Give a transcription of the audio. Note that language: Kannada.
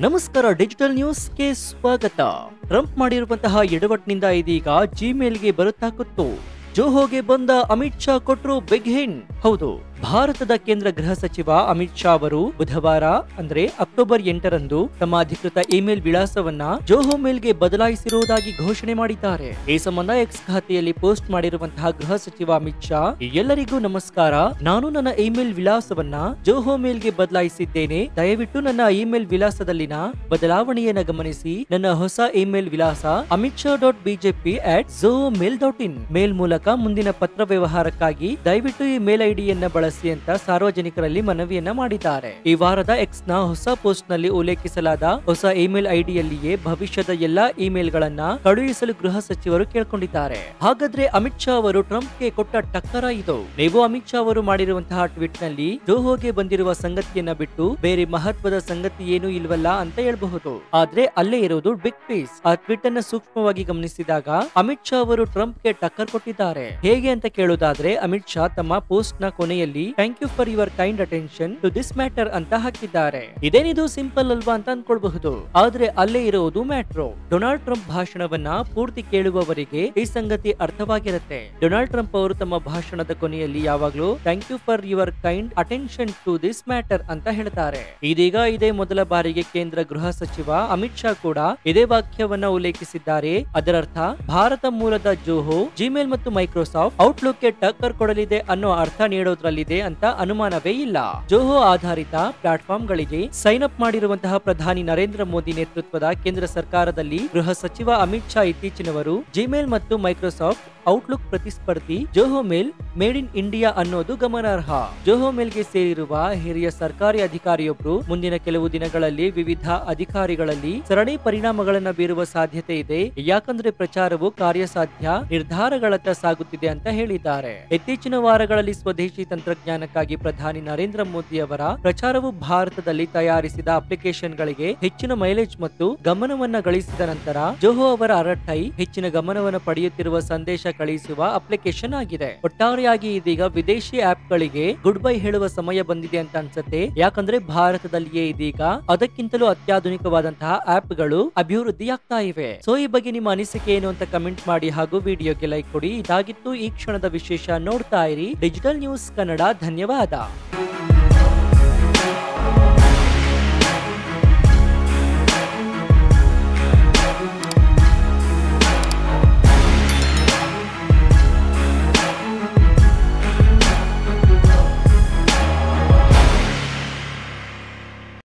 ನಮಸ್ಕಾರ, ಡಿಜಿಟಲ್ ನ್ಯೂಸ್ಗೆ ಸ್ವಾಗತ. ಟ್ರಂಪ್ ಮಾಡಿರುವಂತಹ ಎಡವಟ್ಟಿನಿಂದ ಇದೀಗ ಜಿಮೇಲ್ಗೆ ಬರುತ್ತಾಕುತ್ತು. ಜೋಹೋಗೆ ಬಂದ ಅಮಿತ್ ಶಾ ಕೊಟ್ರು ಬಿಗ್ ಹಿಂಟ್. ಹೌದು, ಭಾರತದ ಕೇಂದ್ರ ಗೃಹ ಸಚಿವ ಅಮಿತ್ ಶಾ ಅವರು ಬುಧವಾರ ಅಂದ್ರೆ ಅಕ್ಟೋಬರ್ 8ರಂದು ತಮ್ಮ ಅಧಿಕೃತ ಇಮೇಲ್ ವಿಳಾಸವನ್ನ ಜೋಹೋ ಮೇಲ್ಗೆ ಬದಲಾಯಿಸಿರುವುದಾಗಿ ಘೋಷಣೆ ಮಾಡಿದ್ದಾರೆ. ಈ ಸಂಬಂಧ ಎಕ್ಸ್ ಖಾತೆಯಲ್ಲಿ ಪೋಸ್ಟ್ ಮಾಡಿರುವಂತಹ ಗೃಹ ಸಚಿವ ಅಮಿತ್ ಶಾ, ಎಲ್ಲರಿಗೂ ನಮಸ್ಕಾರ, ನಾನು ನನ್ನ ಇಮೇಲ್ ವಿಳಾಸವನ್ನ ಜೋಹೋ ಮೇಲ್ಗೆ ಬದಲಾಯಿಸಿದ್ದೇನೆ. ದಯವಿಟ್ಟು ನನ್ನ ಇಮೇಲ್ ವಿಳಾಸದಲ್ಲಿನ ಬದಲಾವಣೆಯನ್ನ ಗಮನಿಸಿ. ನನ್ನ ಹೊಸ ಇಮೇಲ್ ವಿಳಾಸ amitshah.bjp@zohomail.in. ಮೇಲ್ ಮೂಲಕ ಮುಂದಿನ ಪತ್ರ ವ್ಯವಹಾರಕ್ಕಾಗಿ ದಯವಿಟ್ಟು ಈ ಮೇಲ್ ಐಡಿಯನ್ನ ಬಳಸಿ ಅಂತ ಸಾರ್ವಜನಿಕರಲ್ಲಿ ಮನವಿಯನ್ನ ಮಾಡಿದ್ದಾರೆ. ಈ ವಾರದ ಎಕ್ಸ್ ನ ಹೊಸ ಪೋಸ್ಟ್ ನಲ್ಲಿ ಉಲ್ಲೇಖಿಸಲಾದ ಹೊಸ ಇಮೇಲ್ ಐಡಿಯಲ್ಲಿಯೇ ಭವಿಷ್ಯದ ಎಲ್ಲಾ ಇಮೇಲ್ ಗಳನ್ನ ಕಳುಹಿಸಲು ಗೃಹ ಸಚಿವರು ಕೇಳ್ಕೊಂಡಿದ್ದಾರೆ. ಹಾಗಾದ್ರೆ ಅಮಿತ್ ಶಾ ಅವರು ಟ್ರಂಪ್ಗೆ ಕೊಟ್ಟ ಟಕ್ಕರ ಇದು. ನೀವು ಅಮಿತ್ ಶಾ ಅವರು ಮಾಡಿರುವಂತಹ ಟ್ವೀಟ್ ನಲ್ಲಿ ಜೋಹೋಗೆ ಬಂದಿರುವ ಸಂಗತಿಯನ್ನ ಬಿಟ್ಟು ಬೇರೆ ಮಹತ್ವದ ಸಂಗತಿ ಏನೂ ಇಲ್ವಲ್ಲ ಅಂತ ಹೇಳ್ಬಹುದು. ಆದ್ರೆ ಅಲ್ಲೇ ಇರೋದು ಬಿಗ್ ಪೀಸ್. ಆ ಟ್ವೀಟ್ ಅನ್ನ ಸೂಕ್ಷ್ಮವಾಗಿ ಗಮನಿಸಿದಾಗ ಅಮಿತ್ ಶಾ ಅವರು ಟ್ರಂಪ್ಗೆ ಟಕ್ಕರ್ ಕೊಟ್ಟಿದ್ದಾರೆ. ಹೇಗೆ ಅಂತ ಕೇಳೋದಾದ್ರೆ, ಅಮಿತ್ ಶಾ ತಮ್ಮ ಪೋಸ್ಟ್ ನ ಕೊನೆಯಲ್ಲಿ thank you for your kind attention to this matter ಅಂತ ಹಾಕಿದ್ದಾರೆ. ಇದೇನಿದು ಸಿಂಪಲ್ ಅಲ್ವಾ ಅಂತ ಅನ್ಕೊಳ್ಬಹುದು, ಆದ್ರೆ ಅಲ್ಲೇ ಇರುವುದು ಮ್ಯಾಟ್ರೋ. ಡೊನಾಲ್ಡ್ ಟ್ರಂಪ್ ಭಾಷಣವನ್ನ ಪೂರ್ತಿ ಕೇಳುವವರಿಗೆ ಈ ಸಂಗತಿ ಅರ್ಥವಾಗಿರುತ್ತೆ. ಡೊನಾಲ್ಡ್ ಟ್ರಂಪ್ ಅವರು ತಮ್ಮ ಭಾಷಣದ ಕೊನೆಯಲ್ಲಿ ಯಾವಾಗ್ಲೂ thank you for your kind attention to this matter ಅಂತ ಹೇಳ್ತಾರೆ. ಇದೀಗ ಇದೇ ಮೊದಲ ಬಾರಿಗೆ ಕೇಂದ್ರ ಗೃಹ ಸಚಿವ ಅಮಿತ್ ಶಾ ಕೂಡ ಇದೇ ವಾಕ್ಯವನ್ನ ಉಲ್ಲೇಖಿಸಿದ್ದಾರೆ. ಅದರರ್ಥ ಭಾರತ ಮೂಲದ ಜೋಹೋ ಜಿಮೇಲ್ ಮತ್ತು ಮೈಕ್ರೋಸಾಫ್ಟ್ ಔಟ್ಲುಕ್ ಗೆ ಟಕ್ಕರ್ ಕೊಡಲಿದೆ ಅನ್ನೋ ಅರ್ಥ ನೀಡೋದ್ರಲ್ಲಿದೆ ಅಂತ ಅನುಮಾನವೇ ಇಲ್ಲ. ಜೋಹೋ ಆಧಾರಿತ ಪ್ಲಾಟ್ಫಾರ್ಮ್ ಗಳಿಗೆ ಸೈನ್ ಅಪ್ ಮಾಡಿರುವಂತಹ ಪ್ರಧಾನಿ ನರೇಂದ್ರ ಮೋದಿ ನೇತೃತ್ವದ ಕೇಂದ್ರ ಸರ್ಕಾರದಲ್ಲಿ ಗೃಹ ಸಚಿವ ಅಮಿತ್ ಶಾ ಇತ್ತೀಚಿನವರು ಜಿಮೇಲ್ ಮತ್ತು ಮೈಕ್ರೋಸಾಫ್ಟ್ ಔಟ್ಲುಕ್ ಪ್ರತಿಸ್ಪರ್ಧಿ ಜೋಹೋ ಮೇಲ್ ಮೇಡ್ ಇನ್ ಇಂಡಿಯಾ ಅನ್ನೋದು ಗಮನಾರ್ಹ. ಜೋಹೋ ಮೇಲ್ಗೆ ಸೇರಿರುವ ಹಿರಿಯ ಸರ್ಕಾರಿ ಅಧಿಕಾರಿಯೊಬ್ರು ಮುಂದಿನ ಕೆಲವು ದಿನಗಳಲ್ಲಿ ವಿವಿಧ ಅಧಿಕಾರಿಗಳಲ್ಲಿ ಸರಣಿ ಪರಿಣಾಮಗಳನ್ನ ಬೀರುವ ಸಾಧ್ಯತೆ ಇದೆ. ಯಾಕಂದ್ರೆ ಪ್ರಚಾರವು ಕಾರ್ಯಸಾಧ್ಯ ನಿರ್ಧಾರಗಳತ್ತ ಸಾಗುತ್ತಿದೆ ಅಂತ ಹೇಳಿದ್ದಾರೆ. ಇತ್ತೀಚಿನ ವಾರಗಳಲ್ಲಿ ಸ್ವದೇಶಿ ತಂತ್ರಜ್ಞಾನಕ್ಕಾಗಿ ಪ್ರಧಾನಿ ನರೇಂದ್ರ ಮೋದಿ ಅವರ ಪ್ರಚಾರವು ಭಾರತದಲ್ಲಿ ತಯಾರಿಸಿದ ಅಪ್ಲಿಕೇಶನ್ ಗಳಿಗೆ ಹೆಚ್ಚಿನ ಮೈಲೇಜ್ ಮತ್ತು ಗಮನವನ್ನ ಗಳಿಸಿದ ನಂತರ ಜೋಹೋ ಅವರ ಅರಟೈ ಹೆಚ್ಚಿನ ಗಮನವನ್ನು ಪಡೆಯುತ್ತಿರುವ ಸಂದೇಶ ಕಳಿಸುವ ಅಪ್ಲಿಕೇಶನ್ ಆಗಿದೆ. ಒಟ್ಟಾರೆಯಾಗಿ ಇದೀಗ ವಿದೇಶಿ ಆಪ್ ಗಳಿಗೆ ಗುಡ್ ಬೈ ಹೇಳುವ ಸಮಯ ಬಂದಿದೆ ಅಂತ ಅನ್ಸುತ್ತೆ. ಯಾಕಂದ್ರೆ ಭಾರತದಲ್ಲಿಯೇ ಇದೀಗ ಅದಕ್ಕಿಂತಲೂ ಅತ್ಯಾಧುನಿಕವಾದಂತಹ ಆಪ್ ಗಳು ಅಭಿವೃದ್ಧಿಯಾಗ್ತಾ ಇವೆ. ಸೊ ಈ ಬಗ್ಗೆ ನಿಮ್ಮ ಅನಿಸಿಕೆ ಏನು ಅಂತ ಕಮೆಂಟ್ ಮಾಡಿ ಹಾಗೂ ವಿಡಿಯೋಗೆ ಲೈಕ್ ಕೊಡಿ. ಇದಾಗಿತ್ತು ಈ ಕ್ಷಣದ ವಿಶೇಷ. ನೋಡ್ತಾ ಇರಿ ಡಿಜಿಟಲ್ ನ್ಯೂಸ್ ಕನ್ನಡ. ಧನ್ಯವಾದ.